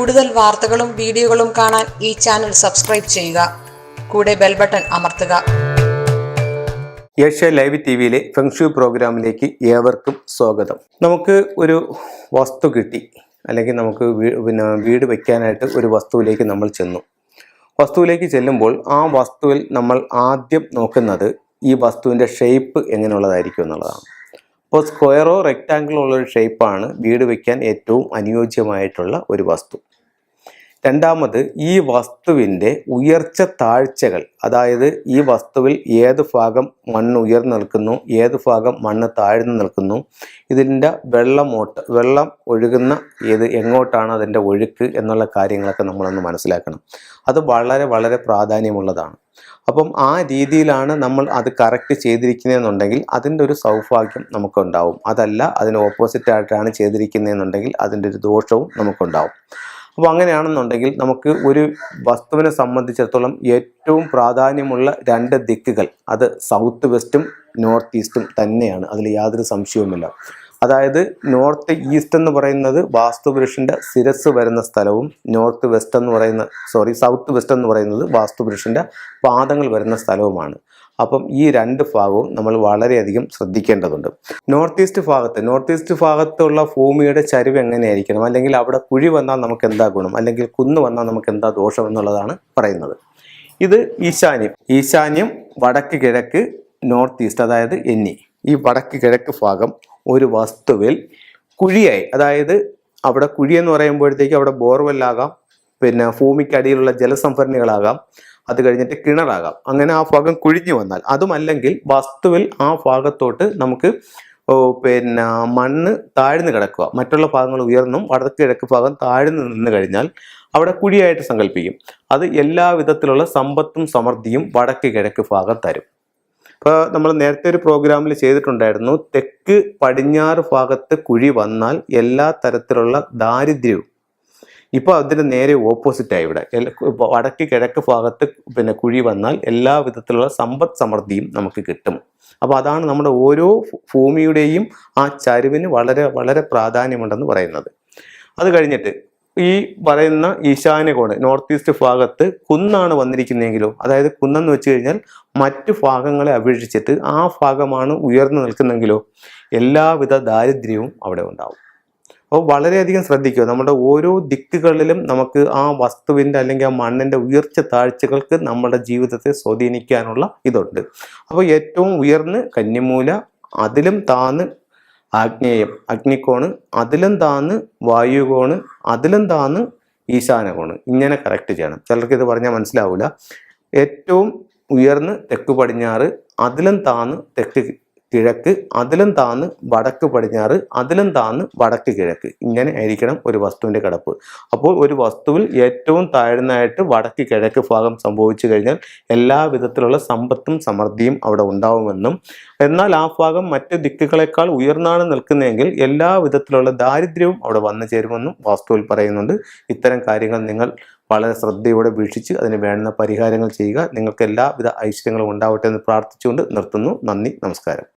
കൂടുതൽ വാർത്തകളും വീഡിയോകളും കാണാൻ ഈ ചാനൽ സബ്സ്ക്രൈബ് ചെയ്യുക. കൂടെ ബെൽ ബട്ടൺ അമർത്തുക. ഏഷ്യ ലൈവ് ടിവിയിലെ ഫെങ്ഷു പ്രോഗ്രാമിലേക്ക് ഏവർക്കും സ്വാഗതം. നമുക്ക് ഒരു വസ്തു കിട്ടി, അല്ലെങ്കിൽ നമുക്ക് വീട് വയ്ക്കാനായിട്ട് ഒരു വസ്തുവിലേക്ക് നമ്മൾ ചെന്നു. വസ്തുവിലേക്ക് ചെല്ലുമ്പോൾ ആ വസ്തുവിൽ നമ്മൾ ആദ്യം നോക്കുന്നത് ഈ വസ്തുവിൻ്റെ ഷേപ്പ് എങ്ങനെയുള്ളതായിരിക്കും എന്നുള്ളതാണ്. അപ്പോൾ സ്ക്വയറോ റെക്റ്റാങ്കിളോ ഉള്ളൊരു ഷേപ്പാണ് വീട് വയ്ക്കാൻ ഏറ്റവും അനുയോജ്യമായിട്ടുള്ള ഒരു വസ്തു. രണ്ടാമത്, ഈ വസ്തുവിൻ്റെ ഉയർച്ച താഴ്ചകൾ, അതായത് ഈ വസ്തുവിൽ ഏത് ഭാഗം മണ്ണ് ഉയർന്നു നിൽക്കുന്നു, ഏത് ഭാഗം മണ്ണ് താഴ്ന്നു നിൽക്കുന്നു, ഇതിൻ്റെ വെള്ളം ഒഴുകുന്ന എങ്ങോട്ടാണ് അതിൻ്റെ ഒഴുക്ക് എന്നുള്ള കാര്യങ്ങളൊക്കെ നമ്മളൊന്ന് മനസ്സിലാക്കണം. അത് വളരെ വളരെ പ്രാധാന്യമുള്ളതാണ്. അപ്പം ആ രീതിയിലാണ് നമ്മൾ അത് കറക്റ്റ് ചെയ്തിരിക്കുന്നതെന്നുണ്ടെങ്കിൽ അതിൻ്റെ ഒരു സൗഭാഗ്യം നമുക്കുണ്ടാവും. അതല്ല, അതിന് ഓപ്പോസിറ്റായിട്ടാണ് ചെയ്തിരിക്കുന്നതെന്നുണ്ടെങ്കിൽ അതിൻ്റെ ഒരു ദോഷവും നമുക്കുണ്ടാവും. അപ്പോൾ അങ്ങനെയാണെന്നുണ്ടെങ്കിൽ നമുക്ക് ഒരു വസ്തുവിനെ സംബന്ധിച്ചിടത്തോളം ഏറ്റവും പ്രാധാന്യമുള്ള രണ്ട് ദിക്കുകൾ അത് സൗത്ത് വെസ്റ്റും നോർത്ത് ഈസ്റ്റും തന്നെയാണ്. അതിൽ യാതൊരു സംശയവുമില്ല. അതായത് നോർത്ത് ഈസ്റ്റ് എന്ന് പറയുന്നത് വാസ്തുപുരുഷൻ്റെ ശിരസ് വരുന്ന സ്ഥലവും സൗത്ത് വെസ്റ്റ് എന്ന് പറയുന്നത് വാസ്തുപുരുഷൻ്റെ പാദങ്ങൾ വരുന്ന സ്ഥലവുമാണ്. അപ്പം ഈ രണ്ട് ഭാഗവും നമ്മൾ വളരെയധികം ശ്രദ്ധിക്കേണ്ടതുണ്ട്. നോർത്ത് ഈസ്റ്റ് ഭാഗത്തുള്ള ഭൂമിയുടെ ചരിവ് എങ്ങനെയായിരിക്കണം, അല്ലെങ്കിൽ അവിടെ കുഴി വന്നാൽ നമുക്ക് എന്താ ഗുണം, അല്ലെങ്കിൽ കുന്ന് വന്നാൽ നമുക്ക് എന്താ ദോഷം എന്നുള്ളതാണ് പറയുന്നത്. ഇത് ഈശാന്യം വടക്ക് കിഴക്ക് നോർത്ത് ഈസ്റ്റ്, അതായത് ഈ വടക്ക് കിഴക്ക് ഭാഗം ഒരു വസ്തുവിൽ കുഴിയായി, അതായത് അവിടെ കുഴി എന്ന് പറയുമ്പോഴത്തേക്ക് അവിടെ ബോർവെല്ലാകാം, പിന്നെ ഭൂമിക്കടിയിലുള്ള ജലസംഭരണികളാകാം, അത് കഴിഞ്ഞിട്ട് കിണറാകാം. അങ്ങനെ ആ ഭാഗം കുഴിഞ്ഞു വന്നാൽ, അതുമല്ലെങ്കിൽ വസ്തുവിൽ ആ ഭാഗത്തോട്ട് നമുക്ക് മണ്ണ് താഴ്ന്നു കിടക്കുക, മറ്റുള്ള ഭാഗങ്ങൾ ഉയർന്നും വടക്ക് കിഴക്ക് ഭാഗം താഴ്ന്നു നിന്ന് കഴിഞ്ഞാൽ അവിടെ കുഴിയായിട്ട് സങ്കല്പിക്കും. അത് എല്ലാ വിധത്തിലുള്ള സമ്പത്തും സമൃദ്ധിയും വടക്ക് കിഴക്ക് ഭാഗം തരും. ഇപ്പോൾ നമ്മൾ നേരത്തെ ഒരു പ്രോഗ്രാമിൽ ചെയ്തിട്ടുണ്ടായിരുന്നു, തെക്ക് പടിഞ്ഞാറ് ഭാഗത്ത് കുഴി വന്നാൽ എല്ലാ തരത്തിലുള്ള ദാരിദ്ര്യവും. ഇപ്പോൾ അതിന് നേരെ ഓപ്പോസിറ്റായി ഇവിടെ വടക്ക് കിഴക്ക് ഭാഗത്ത് കുഴി വന്നാൽ എല്ലാ വിധത്തിലുള്ള സമ്പദ് സമൃദ്ധിയും നമുക്ക് കിട്ടും. അപ്പോൾ അതാണ് നമ്മുടെ ഓരോ ഭൂമിയുടെയും ആ ചരിവിന് വളരെ വളരെ പ്രാധാന്യമുണ്ടെന്ന് പറയുന്നത്. അത് കഴിഞ്ഞിട്ട് ഈ പറയുന്ന ഈശാന്യകോണ് നോർത്ത് ഈസ്റ്റ് ഭാഗത്ത് കുന്നാണ് വന്നിരിക്കുന്നതെങ്കിലോ, അതായത് കുന്നെന്ന് വെച്ച് കഴിഞ്ഞാൽ മറ്റു ഭാഗങ്ങളെ അപേക്ഷിച്ചിട്ട് ആ ഭാഗമാണ് ഉയർന്നു നിൽക്കുന്നെങ്കിലോ എല്ലാവിധ ദാരിദ്ര്യവും അവിടെ ഉണ്ടാവും. അപ്പോൾ വളരെയധികം ശ്രദ്ധിക്കുക. നമ്മുടെ ഓരോ ദിക്കുകളിലും നമുക്ക് ആ വസ്തുവിൻ്റെ അല്ലെങ്കിൽ ആ മണ്ണിൻ്റെ ഉയർച്ച താഴ്ചകൾക്ക് നമ്മുടെ ജീവിതത്തെ സ്വാധീനിക്കാനുള്ള ഇതുണ്ട്. അപ്പോൾ ഏറ്റവും ഉയർന്ന് കന്നിമൂല, അതിലും താന്ന് ആഗ്നേയം അഗ്നിക്കോണ്, അതിലും താന്ന് വായുകോണ്, അതിലും താന്ന് ഈശാനകോണ്. ഇങ്ങനെ കറക്റ്റ് ചെയ്യണം. ചിലർക്ക് ഇത് പറഞ്ഞാൽ മനസ്സിലാവില്ല. ഏറ്റവും ഉയർന്ന് തെക്ക് പടിഞ്ഞാറ്, അതിലും താന്ന് തെക്ക് കിഴക്ക്, അതിലും താന്ന് വടക്ക് പടിഞ്ഞാറ്, അതിലും താന്ന് വടക്ക് കിഴക്ക്. ഇങ്ങനെ ആയിരിക്കണം ഒരു വസ്തുവിൻ്റെ കിടപ്പ്. അപ്പോൾ ഒരു വസ്തുവിൽ ഏറ്റവും താഴ്ന്നതായിട്ട് വടക്ക് കിഴക്ക് ഭാഗം സംഭവിച്ചു കഴിഞ്ഞാൽ എല്ലാ വിധത്തിലുള്ള സമ്പത്തും സമൃദ്ധിയും അവിടെ ഉണ്ടാവുമെന്നും, എന്നാൽ ആ ഭാഗം മറ്റ് ദിക്കുകളെക്കാൾ ഉയർന്നാണ് നിൽക്കുന്നതെങ്കിൽ എല്ലാ വിധത്തിലുള്ള ദാരിദ്ര്യവും അവിടെ വന്നു ചേരുമെന്നും വാസ്തുവിൽ പറയുന്നുണ്ട്. ഇത്തരം കാര്യങ്ങൾ നിങ്ങൾ വളരെ ശ്രദ്ധയോടെ വീക്ഷിച്ച് അതിന് വേണ്ട പരിഹാരങ്ങൾ ചെയ്യുക. നിങ്ങൾക്ക് എല്ലാവിധ ഐശ്വര്യങ്ങളും ഉണ്ടാവട്ടെ എന്ന് പ്രാർത്ഥിച്ചുകൊണ്ട് നിർത്തുന്നു. നന്ദി, നമസ്കാരം.